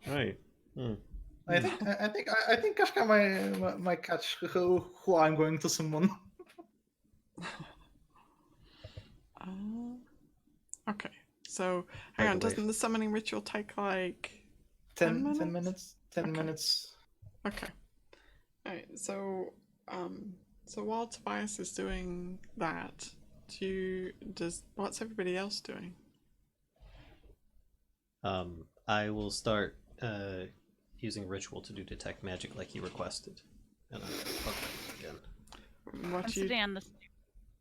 Right. Hmm. I think Kashcah might catch who I'm going to summon. Okay, so hang on. Doesn't the summoning ritual take like 10 minutes? 10 minutes. 10 Okay. minutes. Okay. All right. So while Tobias is doing that, what's everybody else doing? I will start using ritual to do detect magic like he requested, and I'll plug that again. I'm sitting on the stairs.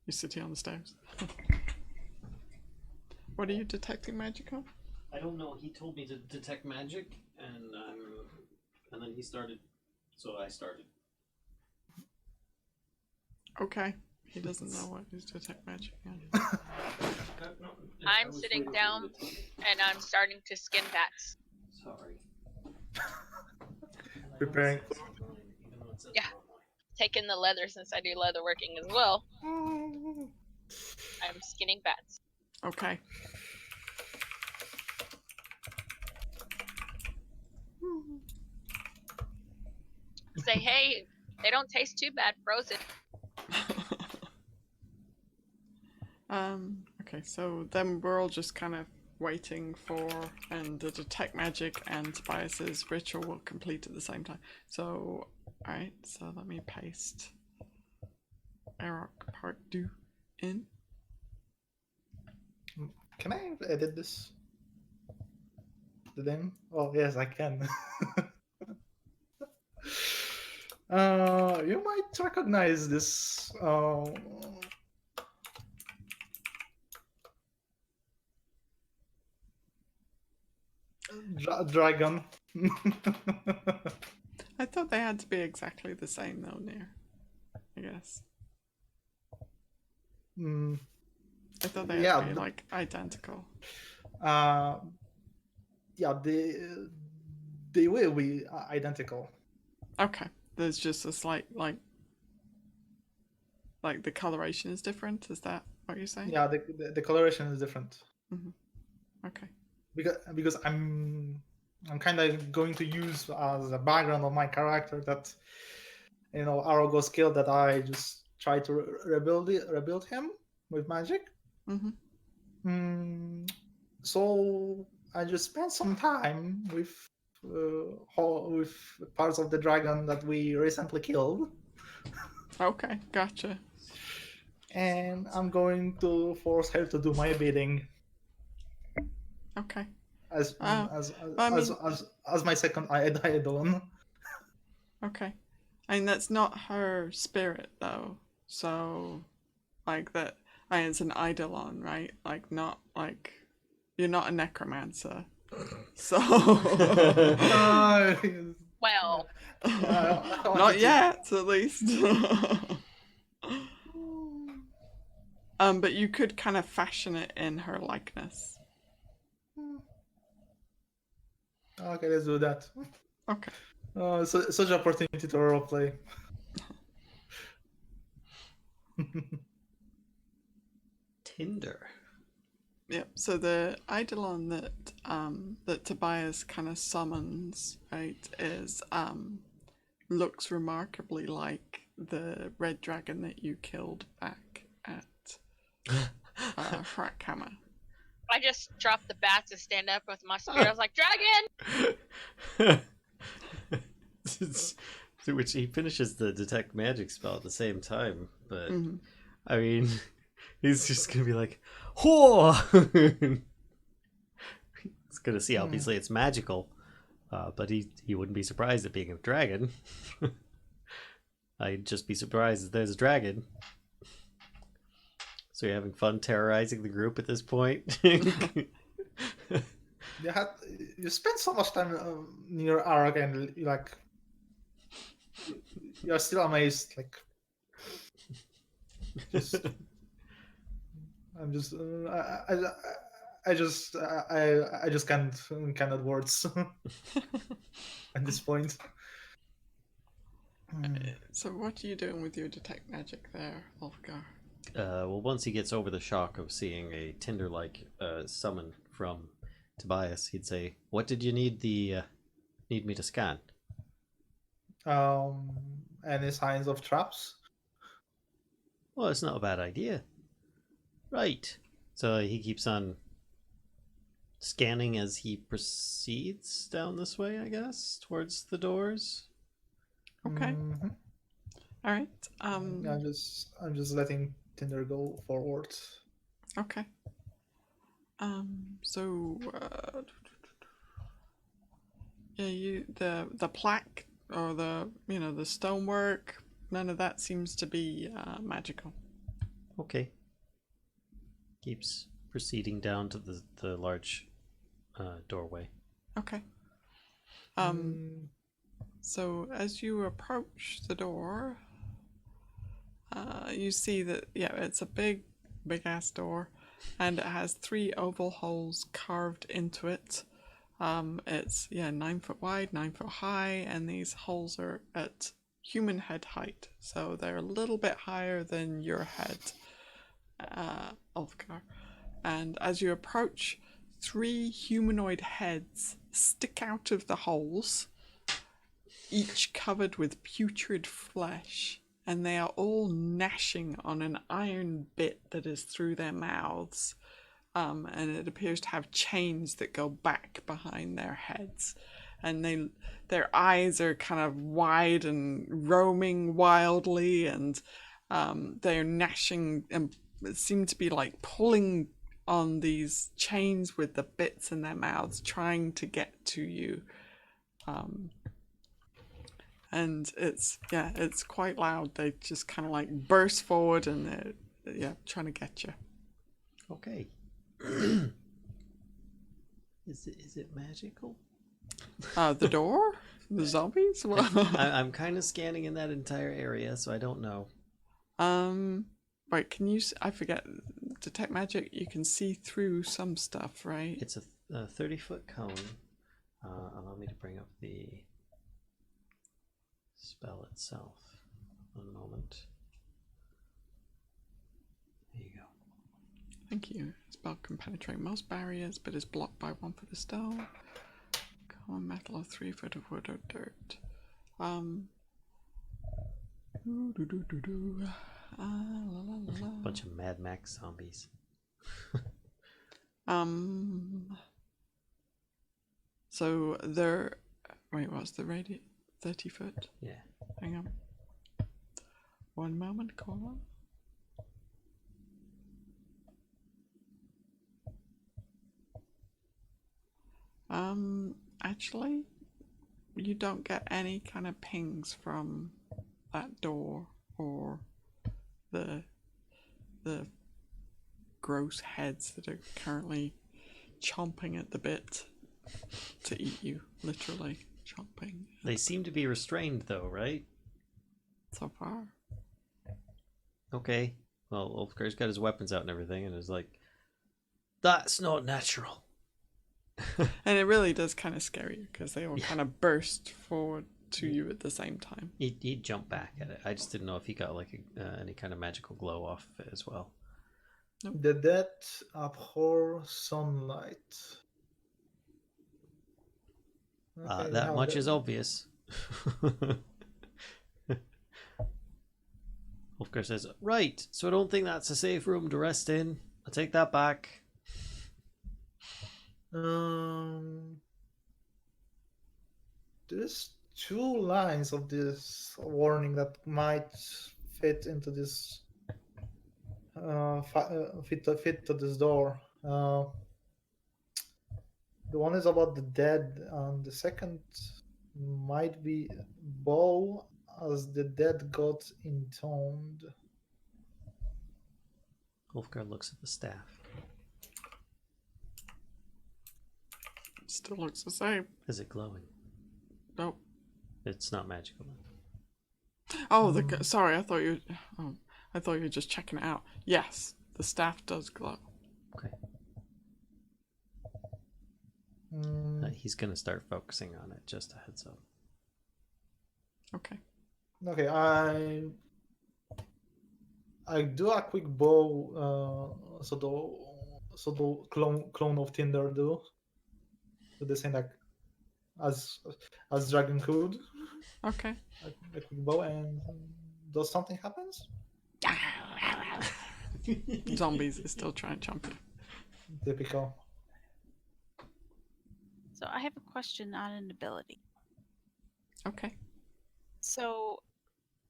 You're sitting on the stairs. What are you detecting magic on? I don't know. He told me to detect magic, and then he started, so I started. Okay. He doesn't know what is detect magic on. I'm sitting down and I'm starting to skin bats. Sorry. Preparing. Yeah. Taking the leather since I do leather working as well. I'm skinning bats. Okay. Say, hey, they don't taste too bad frozen. Okay, so then we're all just kind of waiting for, and the detect magic and Tobias's ritual will complete at the same time. So, alright, so let me paste Arokh part 2 in. Can I edit this? The name? Oh, yes, I can. You might recognize this. Dragon. I thought they had to be exactly the same though, Nere. I guess. I thought they had to be like identical. Yeah, they will be identical. Okay, there's just a slight like the coloration is different. Is that what you're saying? Yeah, the coloration is different. Mm-hmm. Okay. Because I'm kind of going to use as a background of my character that Arokh skill that I just try to rebuild him with magic. Mm-hmm. So I just spent some time with parts of the dragon that we recently killed. Okay, gotcha. And I'm going to force her to do my bidding. Okay. As my second eidolon. Okay. I mean, that's not her spirit though. So, like that. I mean, it's an eidolon, right? Like not like you're not a necromancer. So. Well. Not yet, at least. But you could kind of fashion it in her likeness. Okay, let's do that. Okay. Such an opportunity to roleplay. Tinder. Yep. So the eidolon that Tobias kind of summons, right, is looks remarkably like the red dragon that you killed back at Hrakhammer. I just dropped the bats and stand up with my spear. I was like, dragon! To which he finishes the detect magic spell at the same time, but I mean, he's just gonna be like, "Whoa!" He's gonna see. Obviously, it's magical, but he wouldn't be surprised at being a dragon. I'd just be surprised if there's a dragon. So you're having fun terrorizing the group at this point? You spend so much time near Arokh and you're still amazed. I'm just I just cannot words at this point. So what are you doing with your detect magic there, Ulfgar? Well, once he gets over the shock of seeing a Tinder-like summon from Tobias, he'd say, "What did you need need me to scan?" Any signs of traps? Well, it's not a bad idea. Right. So he keeps on scanning as he proceeds down this way, I guess, towards the doors. Okay. Mhm. All right. I'm just letting Tinder go forward. Okay. So yeah, the plaque or the stonework, none of that seems to be magical. Okay. Keeps proceeding down to the large doorway. Okay. Mm, So as you approach the door, you see that it's a big ass door, and it has 3 oval holes carved into it. It's 9 foot wide, 9 foot high, and these holes are at human head height, so they're a little bit higher than your head, Ulfgar. And as you approach, 3 humanoid heads stick out of the holes, each covered with putrid flesh, and they are all gnashing on an iron bit that is through their mouths. And it appears to have chains that go back behind their heads, and their eyes are kind of wide and roaming wildly, and they're gnashing and seem to be like pulling on these chains with the bits in their mouths, trying to get to you. And it's quite loud. They just kind of like burst forward and they're trying to get you. Okay. Is it magical? The door? The zombies? I'm kind of scanning in that entire area, so I don't know. Right, can you... I forget. Detect magic, you can see through some stuff, right? It's a 30-foot cone. Allow me to bring up the spell itself. 1 moment. There you go. Thank you. Spell can penetrate most barriers, but is blocked by 1 foot of stone. Common metal or 3 foot of wood or dirt. Bunch of Mad Max zombies. So they're... Wait, what's the radius? 30 foot? Yeah. Hang on. 1 moment, caller. Actually, you don't get any kind of pings from that door or the gross heads that are currently chomping at the bit to eat you, literally chomping. They seem to be restrained though, right? So far. Okay. Well, Ulfgar's got his weapons out and everything, and is like, "That's not natural." And it really does kind of scare you because they all kind of burst forward to you at the same time. He'd jump back at it. I just didn't know if he got like any kind of magical glow off of it as well. Nope. The dead abhor sunlight. Okay, That much is obvious. Ulfgar says, "Right, so I don't think that's a safe room to rest in. I take that back." There's 2 lines of this warning that might fit into this fit to this door. The one is about the dead, and the second might be bow as the dead got intoned. Ulfgar looks at the staff. Still looks the same. Is it glowing? Nope. It's not magical. Oh, sorry. I thought you were just checking it out. Yes, the staff does glow. Okay. He's gonna start focusing on it. Just a heads up. Okay. Okay, I do a quick bow. So the clone of Tinder do. do the same like as dragon could. Okay. A quick bow, and does something happens? Zombies is still trying to chomp you. Typical. So I have a question on an ability. Okay. So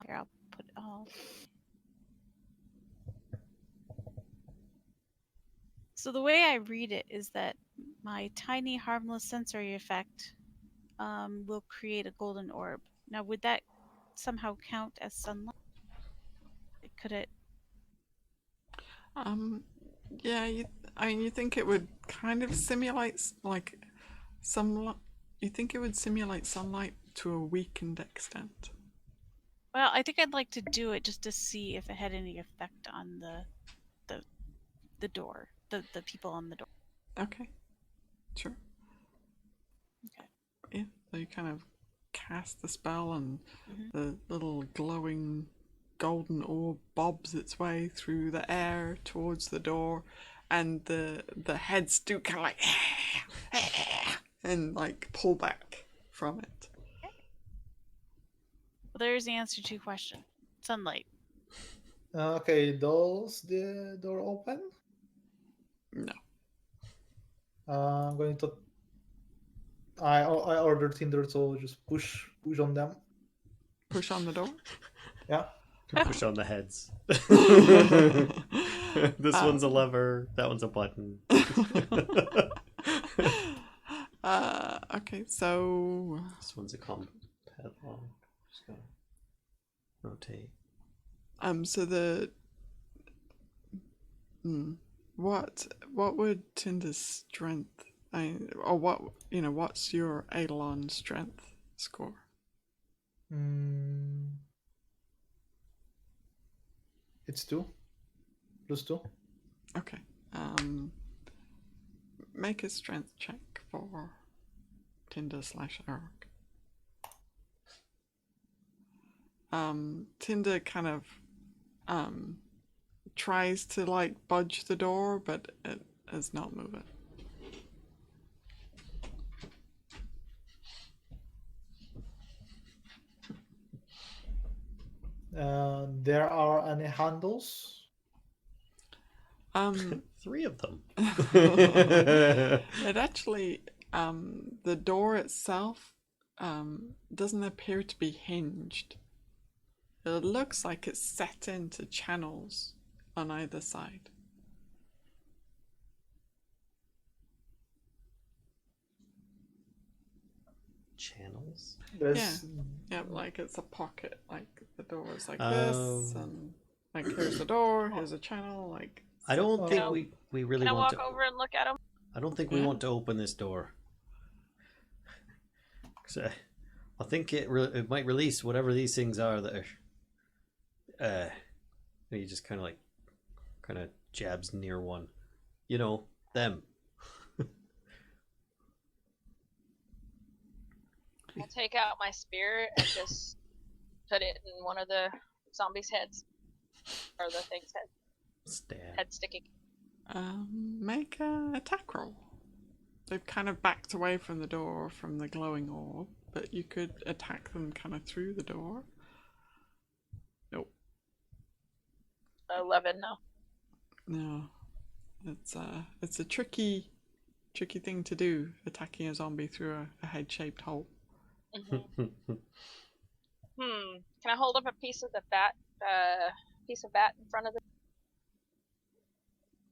here I'll put it all. So the way I read it is that my tiny harmless sensory effect will create a golden orb. Now, would that somehow count as sunlight? Could it? Yeah. You think it would kind of simulate like some. You think it would simulate sunlight to a weakened extent? Well, I think I'd like to do it just to see if it had any effect on the door, the people on the door. Okay. Sure. Okay. Yeah. So you kind of cast the spell, and Mhm. the little glowing golden orb bobs its way through the air towards the door, and the heads do kind of like and like pull back from it. Well, there's the answer to your question. Sunlight. Okay, does the door open? No. I'm going to. I ordered Tinder to just push on them. Push on the door. Yeah. Push on the heads. This one's a lever. That one's a button. Okay, so This one's a combat padlock. Just gotta rotate. so the what would Tinder's strength? Or what's your Eidolon strength score? It's 2. +2. Okay. Make a strength check for Tinder/Arokh. Tinder kind of tries to like budge the door, but it does not move it. There are any handles? 3 of them. It actually, the door itself doesn't appear to be hinged. It looks like it's set into channels on either side. Channels? There's Yeah, like it's a pocket. Like the door is like this, and like here's the door, here's a channel. Like I don't think Oh. we really Can I want walk to. over and look at him? I don't think we Yeah. want to open this door. 'Cause I think it might release whatever these things are that are. He just kind of jabs near one. You know them. I'll take out my spear and just put it in one of the zombies' heads. Or the thing's head. Stab. Head sticking. Make an attack roll. They've kind of backed away from the door from the glowing orb, but you could attack them kind of through the door. Nope. 11, no. No. It's a tricky thing to do, attacking a zombie through a head-shaped hole. Can I hold up a piece of the bat in front of the...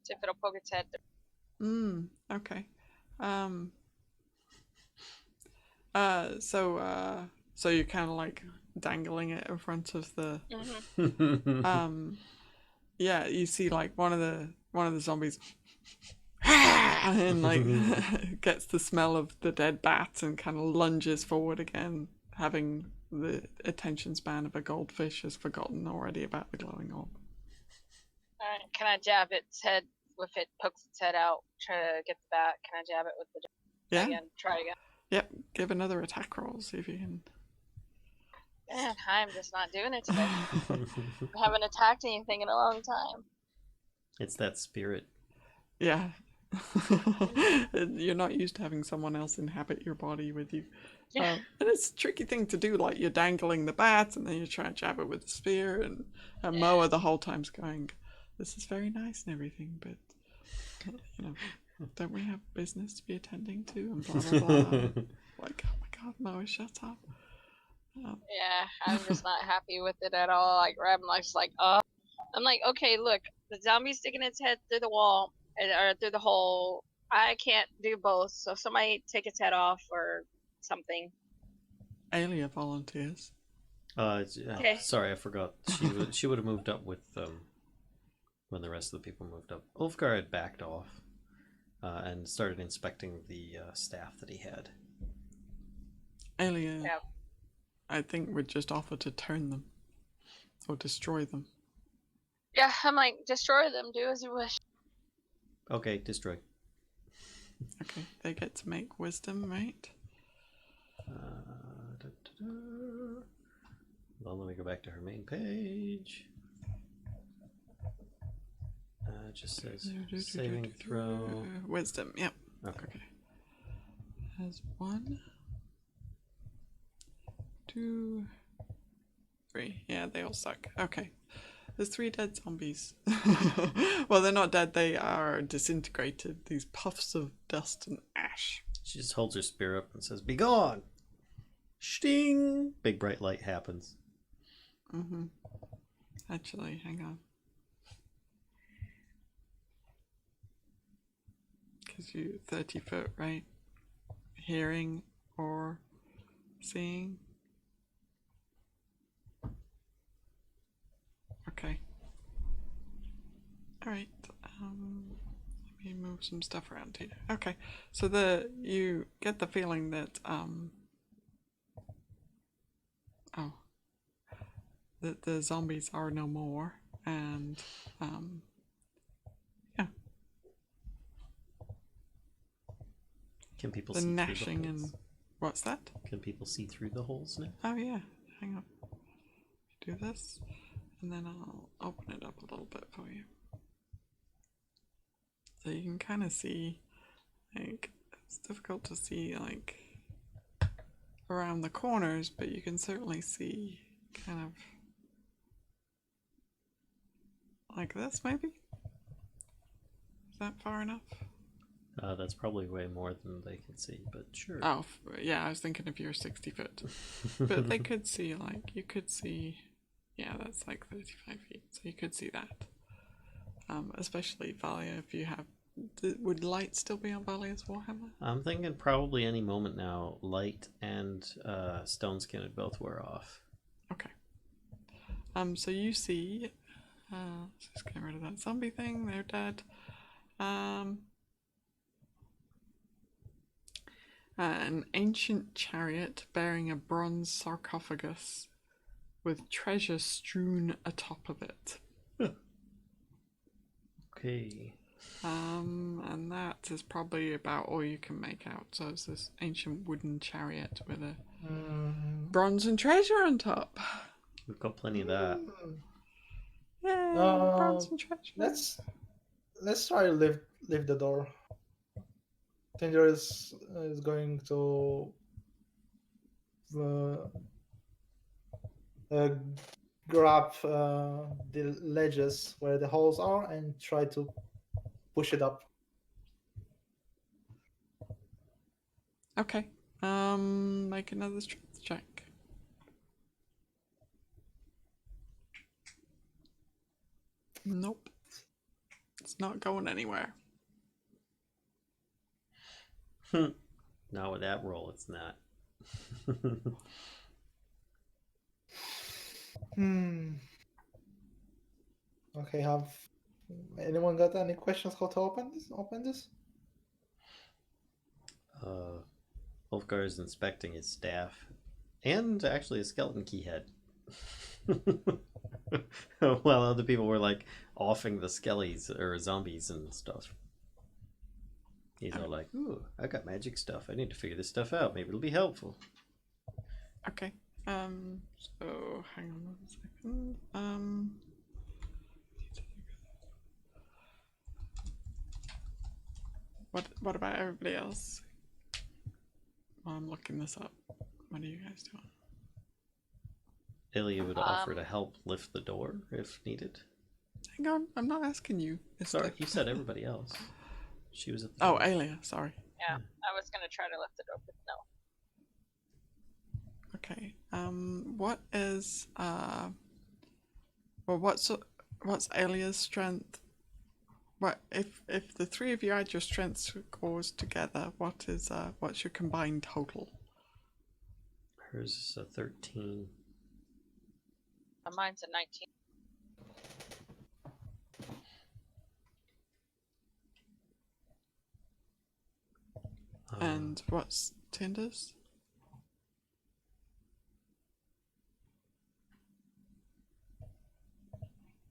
See if it'll poke its head. Okay. So you're kind of like dangling it in front of the. Yeah, you see like one of the zombies, and like gets the smell of the dead bat and kind of lunges forward again, having the attention span of a goldfish has forgotten already about the glowing orb. Alright, can I jab its head if it pokes its head out? Try to get the bat. Can I jab it with the... Yeah. Try again. Yep. Give another attack roll. See if you can. Man, I'm just not doing it today. I haven't attacked anything in a long time. It's that spirit. Yeah. You're not used to having someone else inhabit your body with you. Yeah. And it's a tricky thing to do, like you're dangling the bat and then you're trying to jab it with the spear, and Moa the whole time's going, this is very nice and everything, but, you know, don't we have business to be attending to, and blah, blah, blah. Like, oh my god, Moa, shut up. Yeah, I'm just not happy with it at all. Like, I'm just like, I'm like, okay, look, the zombie's sticking its head through the wall, or through the hole. I can't do both, so somebody take its head off or something. Aelia volunteers. Okay. Sorry, I forgot. She would have moved up with when the rest of the people moved up. Ulfgar had backed off and started inspecting the staff that he had. Aelia, Yeah. I think would just offer to turn them or destroy them. Yeah, I'm like, destroy them, do as you wish. Okay, destroy. Okay, they get to make wisdom, right? Well, let me go back to her main page. It just says saving throw. Wisdom, yep. Okay. Has 1, 2, 3. Yeah, they all suck. Okay. There's 3 dead zombies. Well, they're not dead, they are disintegrated. These puffs of dust and ash. She just holds her spear up and says, "Be gone!" Sting! Big bright light happens. Mm-hmm. Actually, hang on. Because you 30 foot, right? Hearing or seeing. Okay. Alright. Let me move some stuff around here. Okay. So you get the feeling that that the zombies are no more, and yeah. Can people The see gnashing through the holes? and what's that? Can people see through the holes now? Oh yeah, hang on. Do this, and then I'll open it up a little bit for you. So you can kind of see, like, it's difficult to see, like, around the corners, but you can certainly see kind of like this, maybe? Is that far enough? That's probably way more than they can see, but sure. Oh, yeah, I was thinking if you're 60 foot. But they could see, like, you could see, yeah, that's like 35 feet, so you could see that. Especially Valia, if you have, would light still be on Valia's Warhammer? I'm thinking probably any moment now, light and stone skin would both wear off. Okay. So you see, let's just get rid of that zombie thing, they're dead. An ancient chariot bearing a bronze sarcophagus with treasure strewn atop of it. Okay. And that is probably about all you can make out. So it's this ancient wooden chariot with a bronze and treasure on top. We've got plenty of that. Yay, bronze and treasure. Let's try to lift the door. Tinder is going to grab the ledges where the holes are and try to push it up. Okay. Make another strength check. Nope. It's not going anywhere. Not with that roll, it's not. Okay, have anyone got any questions how to open this? Ulfgar is inspecting his staff and actually a skeleton key head. While other people were like offing the skellies or zombies and stuff. He's all like, "Ooh, I got magic stuff. I need to figure this stuff out. Maybe it'll be helpful." Okay. So hang on 1 second. What about everybody else? While I'm looking this up, what are you guys doing? Aelia would offer to help lift the door if needed. Hang on, I'm not asking you. Sorry, you said everybody else. She was at the Oh, door. Aelia, sorry. Yeah, I was gonna try to lift it open. No. Okay. What is well, what's Aelia's strength? What if the three of you add your strength scores together? What's your combined total? Hers is a 13. Mine's a 19. And what's Tinder's?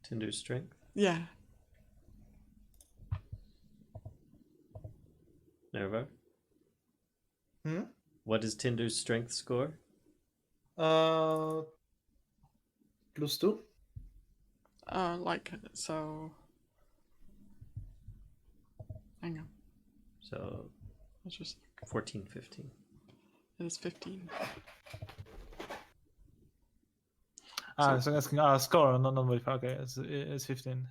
Tinder's strength? Yeah. Nerevar? Hmm? What is Tinder's strength score? +2. Like so. Hang on. So I'll just 14, 15. it is 15. So asking score, not modifier. Okay, it's 15.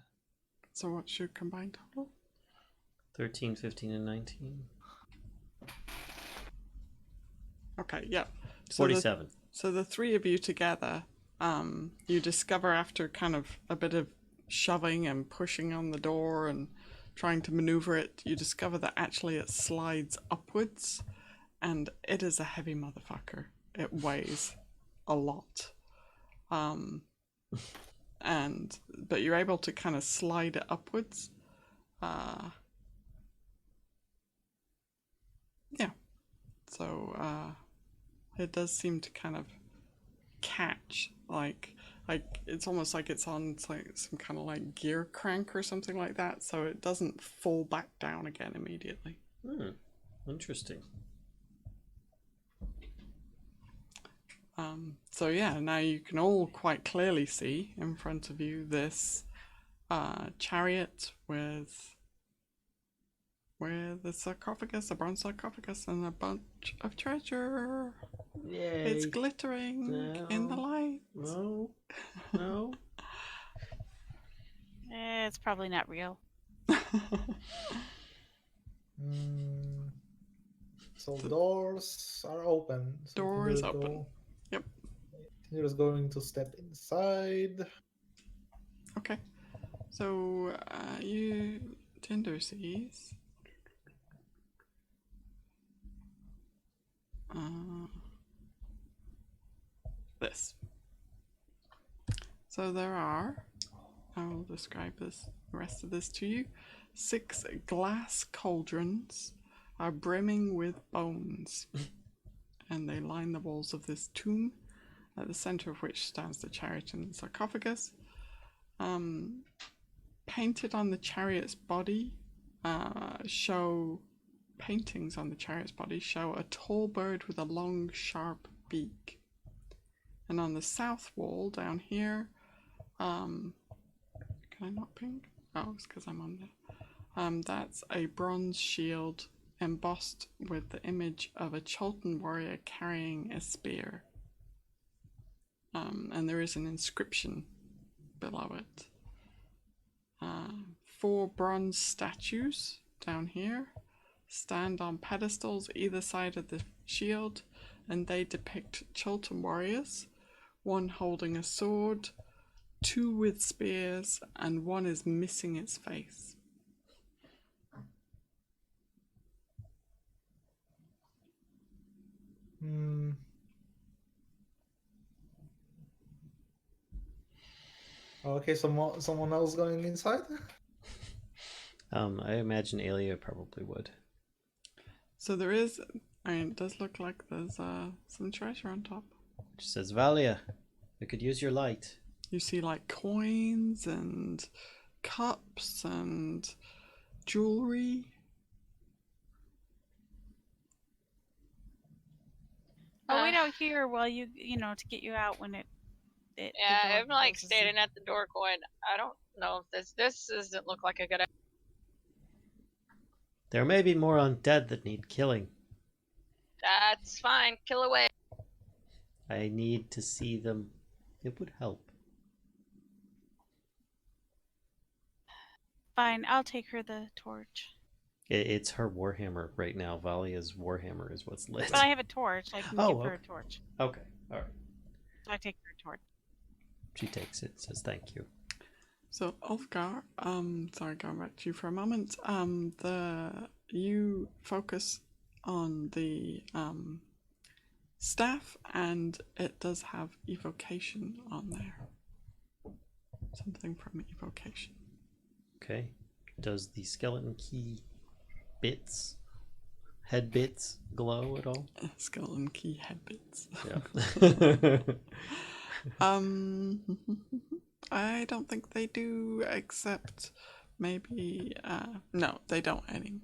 So what's your combined total? 13, 15, and 19. Okay, yeah. So 47. So the three of you together, you discover after kind of a bit of shoving and pushing on the door and trying to maneuver it, you discover that actually it slides upwards, and it is a heavy motherfucker. It weighs a lot. But you're able to kind of slide it upwards. Yeah. So it does seem to kind of catch, like it's almost like it's on like some kind of like gear crank or something like that, so it doesn't fall back down again immediately. Interesting. So yeah, now you can all quite clearly see in front of you this chariot with the sarcophagus, a bronze sarcophagus, and a bunch of treasure. Yay. It's glittering in the light. No. It's probably not real. So doors are open. So Door is open. Yep. Here's going to step inside. Okay. So you Tinder sees this. So there are, I will describe the rest of this to you. 6 glass cauldrons are brimming with bones, and they line the walls of this tomb, at the center of which stands the Chariton Sarcophagus. Painted on the chariot's body paintings on the chariot's body show a tall bird with a long, sharp beak. And on the south wall down here, can I not ping? Oh, it's because I'm on there. That's a bronze shield embossed with the image of a Chariton warrior carrying a spear. And there is an inscription below it. 4 bronze statues down here stand on pedestals either side of the shield, and they depict Chariton warriors, one holding a sword, 2 with spears, and one is missing its face. Okay, someone else going inside? I imagine Aelia probably would. So there is, it does look like there's some treasure on top. It says, Valia, I could use your light. You see like coins and cups and jewelry. I'll wait out here while you to get you out when it the Yeah, door I'm like closes. standing at the door going, I don't know if this doesn't look like a good idea. There may be more undead that need killing. That's fine. Kill away. I need to see them. It would help. Fine, I'll take her the torch. It's her warhammer right now. Valia's warhammer is what's lit. But I have a torch. I can give her a torch. Okay, all right. So I take her a torch. She takes it, says thank you. So Ulfgar, sorry, going back to you for a moment. You focus on the staff, and it does have evocation on there. Something from evocation. Okay. Does the skeleton key bits, head bits, glow at all? Skeleton key head bits. Yeah. I don't think they do, except maybe no, they don't any.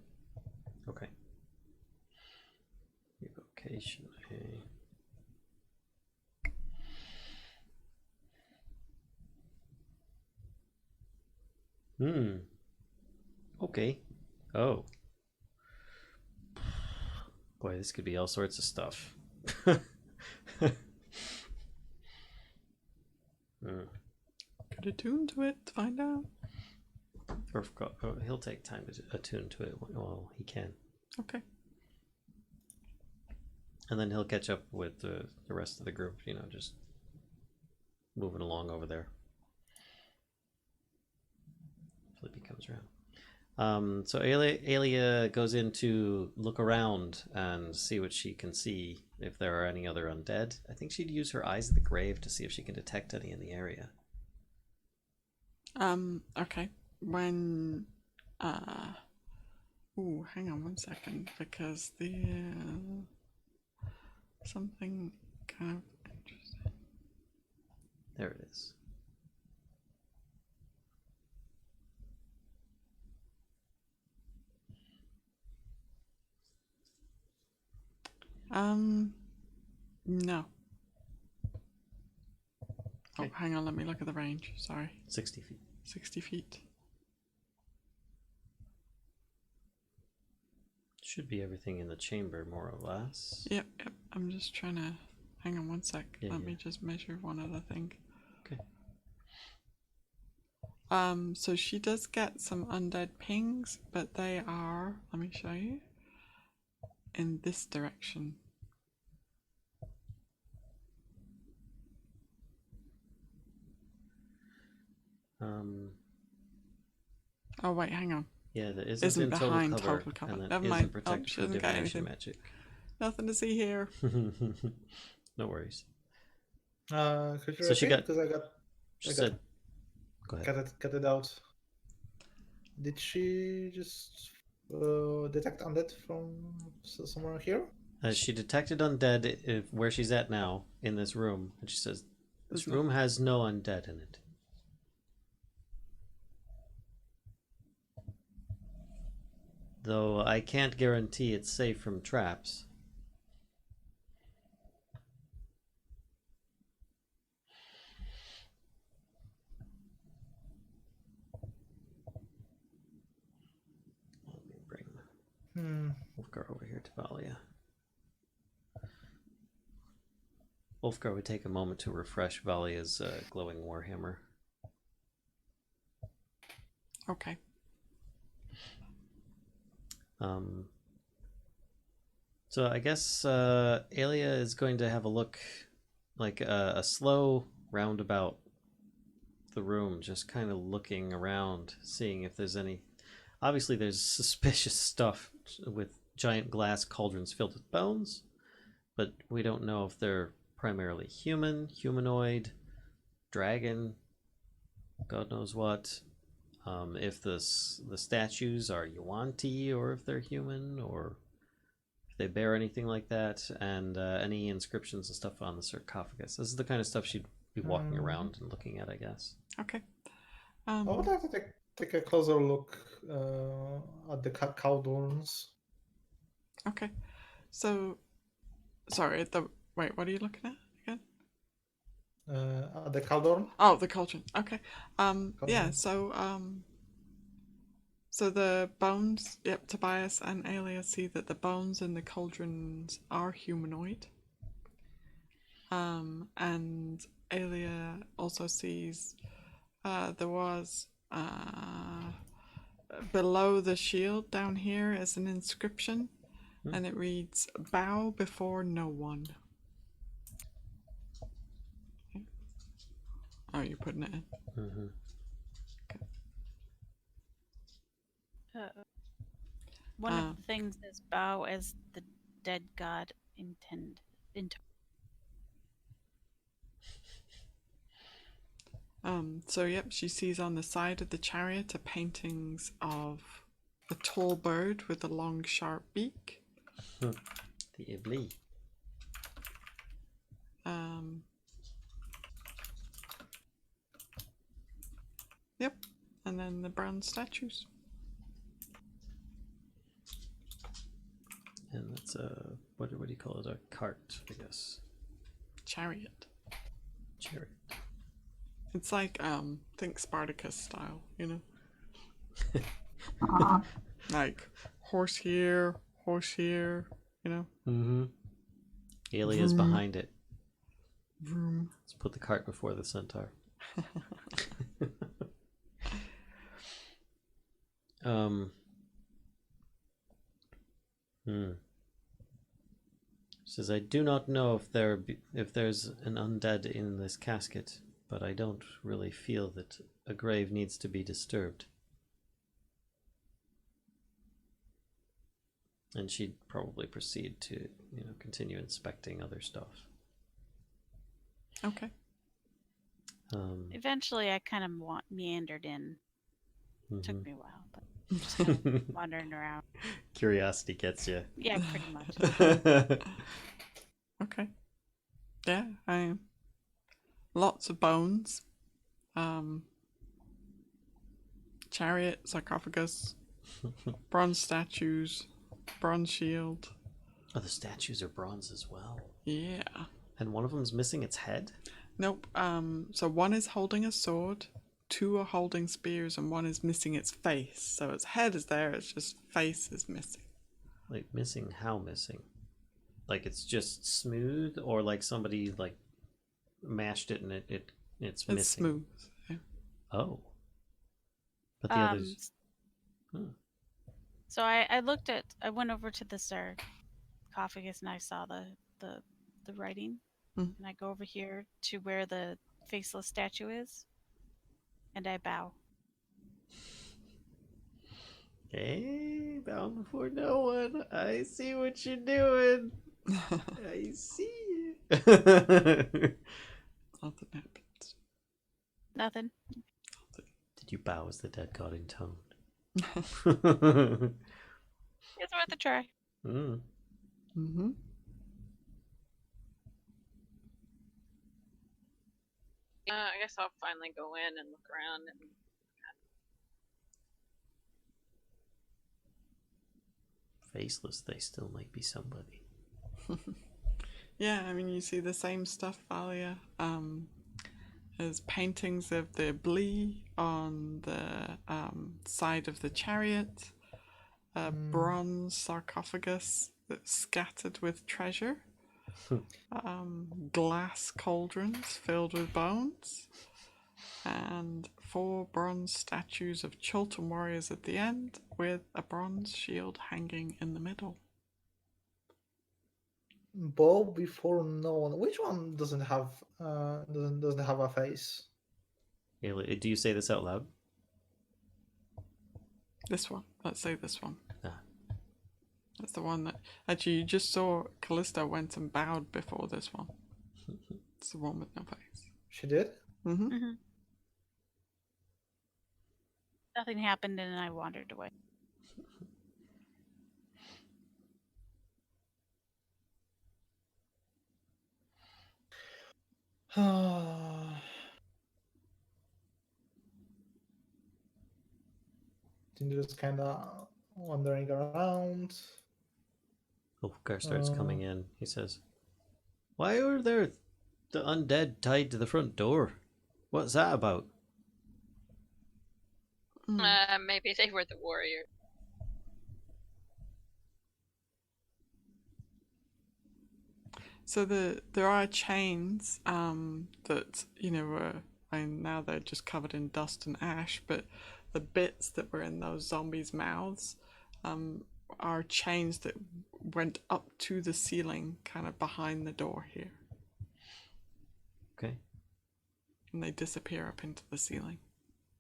Okay. Evocation. Okay. Oh. Boy, this could be all sorts of stuff. Could attune to it to find out. Or he'll take time to attune to it while he can. Okay. And then he'll catch up with the rest of the group, you know, just moving along over there. Flippy comes around. So Aelia goes in to look around and see what she can see, if there are any other undead. I think she'd use her Eyes of the Grave to see if she can detect any in the area. Okay. When ooh, hang on one second, because the something kind of interesting. There it is. No. Okay. Oh, hang on, let me look at the range. Sorry. 60 feet. 60 feet. Should be everything in the chamber, more or less. Yep. I'm just trying to... Hang on one sec. Yeah, Let me just measure one other thing. Okay. So she does get some undead pings, but they are... Let me show you. In this direction. Oh wait, hang on. Yeah, there Isn't in behind total cover. total cover. And Never isn't mind. protected She from doesn't get divination anything. magic. Nothing to see here. No worries. Could you So she repeat? got- Because She said, go ahead. got it out. Did she just detect undead from somewhere here? She detected undead where she's at now, in this room. And she says, this room has no undead in it. Though I can't guarantee it's safe from traps. Let me bring Ulfgar over here to Valia. Ulfgar would take a moment to refresh Valia's glowing warhammer. Okay. So I guess Aelia is going to have a look, like a slow roundabout the room, just kind of looking around, seeing if there's any... Obviously there's suspicious stuff with giant glass cauldrons filled with bones, but we don't know if they're primarily human, humanoid, dragon, God knows what. If the statues are Yuan-Ti, or if they're human, or if they bear anything like that, and any inscriptions and stuff on the sarcophagus. This is the kind of stuff she'd be walking around and looking at, I guess. Okay. I would like to take a closer look at the cauldrons. Okay. So, sorry. Wait, what are you looking at again? The cauldron. Oh, the cauldron. Okay. Yeah. Cauldron. So, So the bones, yep, Tobias and Aelia see that the bones in the cauldrons are humanoid. And Aelia also sees there was below the shield down here is an inscription, and it reads, "Bow before no one." Okay. Oh, you're putting it in? Mm-hmm. One of the things is bow as the dead god intend. So yep, she sees on the side of the chariot a paintings of a tall bird with a long sharp beak. The Ibli. Yep, and then the bronze statues. And that's a, what do you call it? A cart, I guess. Chariot. Chariot. It's like, think Spartacus style, you know? Like, horse here, you know? Mm-hmm. Aelia's behind it. Vroom. Let's put the cart before the centaur. Says, I do not know if there's an undead in this casket, but I don't really feel that a grave needs to be disturbed. And she'd probably proceed to, continue inspecting other stuff. Okay. Eventually, I kind of meandered in. Took me a while, but just kind of wandering around. Curiosity gets you. Yeah, pretty much. Okay. Yeah, lots of bones. Chariot, sarcophagus, bronze statues, bronze shield. Oh, the statues are bronze as well. Yeah. And one of them's missing its head? Nope. So one is holding a sword, two are holding spears, and one is missing its face. So its head is there, it's just face is missing. Like, missing? How missing? Like, it's just smooth, or like somebody, like, mashed it and it's missing? It's smooth. Yeah. Oh. But the others... So I went over to the sarcophagus and I saw the writing. And I go over here to where the faceless statue is, and I bow. Hey, bow before no one. I see what you're doing. I see. Nothing happens. Nothing. Did you bow as the dead god intoned? It's worth a try. Mm-hmm. I guess I'll finally go in and look around and. Faceless, they still might be somebody. Yeah, I mean, you see the same stuff, Valia. There's paintings of the Blee on the side of the chariot, a bronze sarcophagus that's scattered with treasure, glass cauldrons filled with bones, and 4 bronze statues of Chultan warriors at the end, with a bronze shield hanging in the middle. Bow before no one. Which one doesn't have a face? Do you say this out loud? This one. Let's say this one. Ah. That's the one that actually you just saw. Kellisto went and bowed before this one. It's the one with no face. She did? Mm-hmm. Nothing happened, and I wandered away. Just kind of wandering around. Ulfgar starts coming in. He says, "Why are there the undead tied to the front door? What's that about?" Maybe they were the warrior. So there are chains that, you know, and now they're just covered in dust and ash, but the bits that were in those zombies' mouths are chains that went up to the ceiling, kind of behind the door here. Okay. And they disappear up into the ceiling.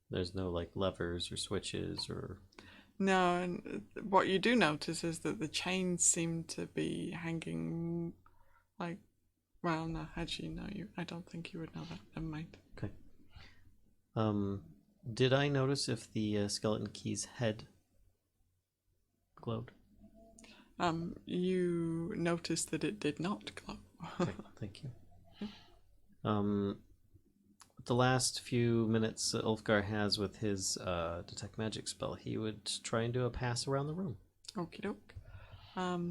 There's no like levers or switches or... No, and what you do notice is that the chains seem to be hanging like, well, no, actually, no, I don't think you would know that. Never mind. Okay. Did I notice if the skeleton key's head glowed? You noticed that it did not glow. Okay, thank you. The last few minutes Ulfgar has with his detect magic spell, he would try and do a pass around the room. Okie doke.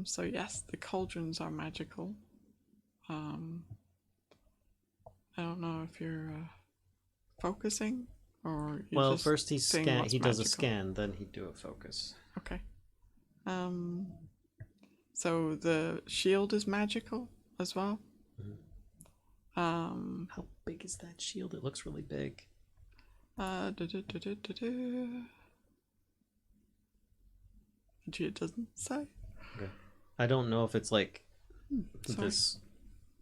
So yes, the cauldrons are magical. I don't know if you're focusing or you're well, just first he seeing scan. what's He does a magical. scan, then he'd do a focus. Okay. So the shield is magical as well. How big is that shield? It looks really big. Gee, it doesn't say. Okay. I don't know if it's like Sorry. this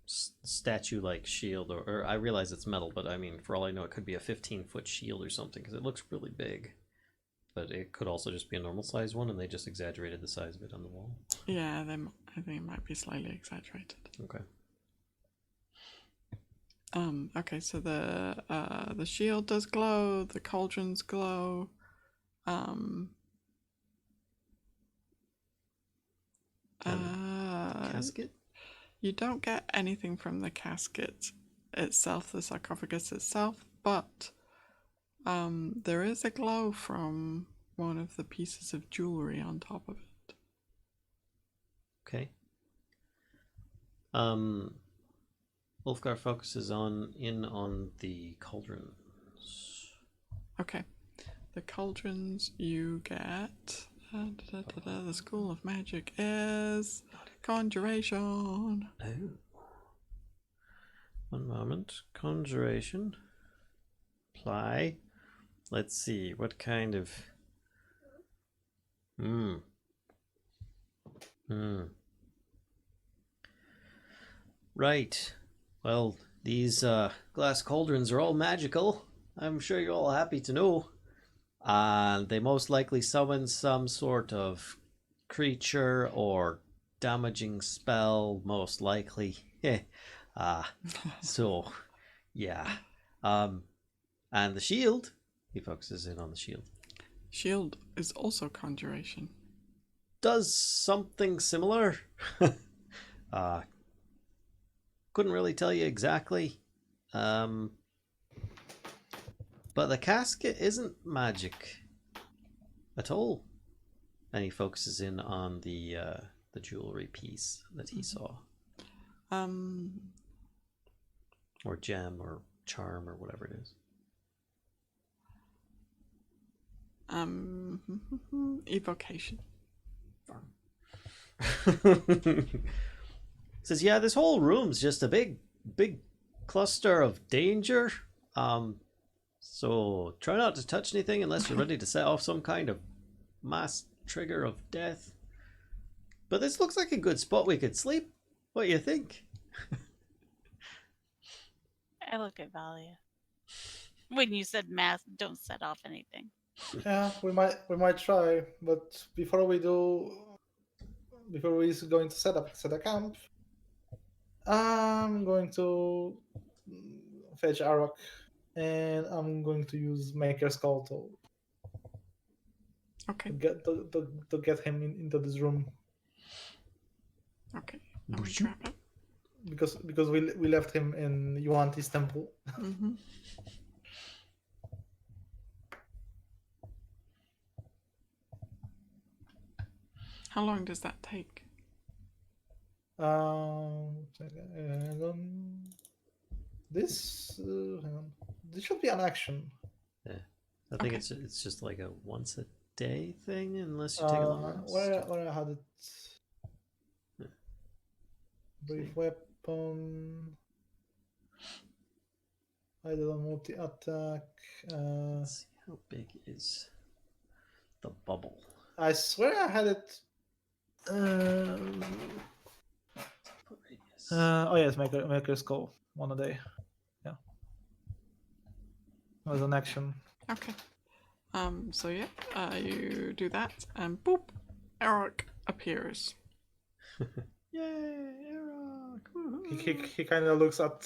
statue-like shield, or I realize it's metal, but I mean, for all I know, it could be a 15-foot shield or something, because it looks really big. But it could also just be a normal-sized one, and they just exaggerated the size of it on the wall. Yeah, I think it might be slightly exaggerated. Okay. Okay, so the shield does glow, the cauldrons glow. Casket? You don't get anything from the casket itself, the sarcophagus itself, but there is a glow from one of the pieces of jewelry on top of it. Okay. Ulfgar focuses in on the cauldrons. Okay. The cauldrons you get... the school of magic is conjuration. Oh. One moment. Conjuration. Apply. Let's see. What kind of... Right. Well, these glass cauldrons are all magical. I'm sure you're all happy to know. They most likely summon some sort of creature or damaging spell, most likely. So, yeah. And the shield, he focuses in on the shield. Shield is also conjuration. Does something similar. Couldn't really tell you exactly. But the casket isn't magic at all. And he focuses in on the jewelry piece that he saw. Or gem or charm or whatever it is. Evocation. Says, yeah, this whole room's just a big cluster of danger. So try not to touch anything unless you're ready to set off some kind of mass trigger of death. But this looks like a good spot we could sleep. What do you think? I look at Valia. When you said math, don't set off anything. Yeah, we might try, but before we're going to set a camp, I'm going to fetch Arokh, and I'm going to use Maker's Call to Okay. get him into this room. Okay. I'm gonna grab it. Because we left him in Yuanti's temple. Mm-hmm. How long does that take? This hang on. This should be an action. Yeah. I think Okay. it's just like a once a day thing, unless you take a long rest. Where I had it? Yeah. Brief See. weapon. I did a multi-attack. Let's see how big is the bubble. I swear I had it. Put radius. Oh yes, Maker's Call. 1 a day. Yeah. That was an action. Okay. So yeah, you do that, and boop, Arokh appears. Yay, Arokh! Woohoo! He kind of looks at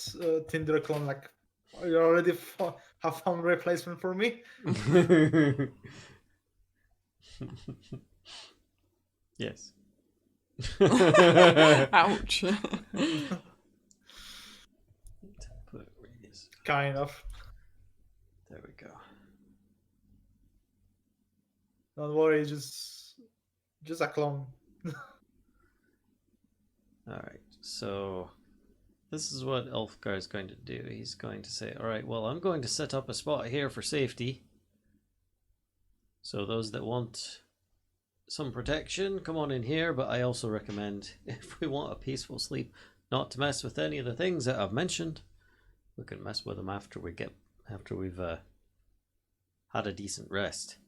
Tinderclone like, "Are you already have found replacement for me?" Yes. Ouch. Put radius. Kind of. There we go. Don't worry, just a clone. Alright, so this is what Ulfgar is going to do. He's going to say, alright, well, I'm going to set up a spot here for safety. So those that want some protection, come on in here, but I also recommend, if we want a peaceful sleep, not to mess with any of the things that I've mentioned. We can mess with them after we've had a decent rest.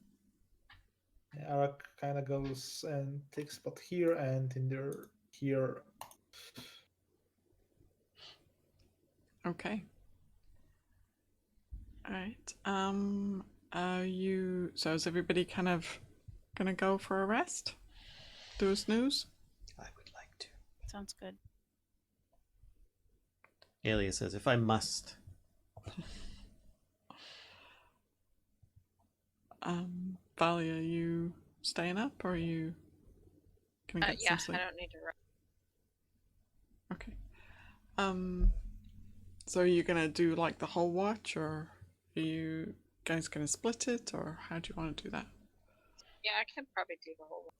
Arokh kind of goes and takes spot here and Tinder here. Okay. Alright. So is everybody kind of gonna go for a rest? Do a snooze? I would like to. Sounds good. Aelia says, if I must. Valia, you staying up or are you gonna get Yeah, some sleep? I don't need to rest. Okay. So are you gonna do like the whole watch, or are you guys gonna split it, or how do you want to do that? Yeah, I can probably do the whole one.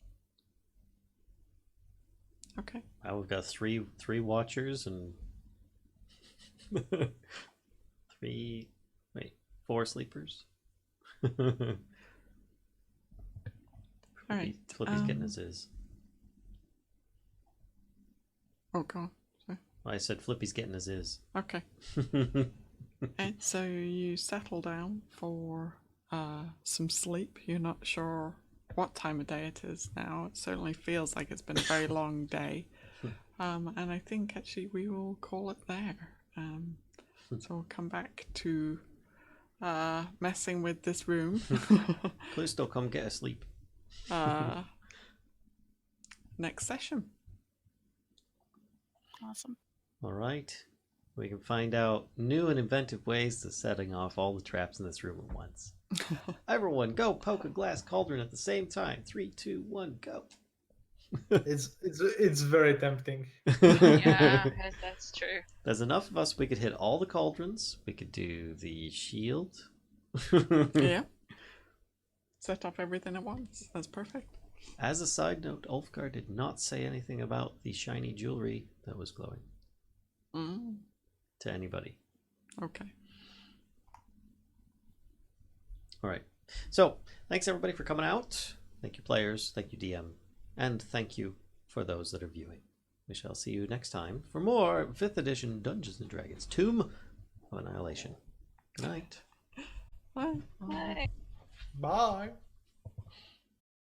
Okay. Well, we've got three watchers and 4 sleepers. Alright. Flippy's getting his is. Oh god. Sorry. Well, I said Flippy's getting his is. Okay. And so you settle down for some sleep. You're not sure what time of day it is now. It certainly feels like it's been a very long day. And I think actually we will call it there. So we'll come back to messing with this room. Callisto, come get a sleep. Next session. Awesome. All right. We can find out new and inventive ways to setting off all the traps in this room at once. Everyone, go poke a glass cauldron at the same time. 3, 2, 1, go. It's very tempting. Yeah, that's true. There's enough of us. We could hit all the cauldrons. We could do the shield. Yeah. Set off everything at once. That's perfect. As a side note, Ulfgar did not say anything about the shiny jewelry that was glowing to anybody. Okay. All right. So, thanks everybody for coming out. Thank you, players. Thank you, DM. And thank you for those that are viewing. We shall see you next time for more 5th edition Dungeons & Dragons Tomb of Annihilation. Good night. Bye. Bye. Bye.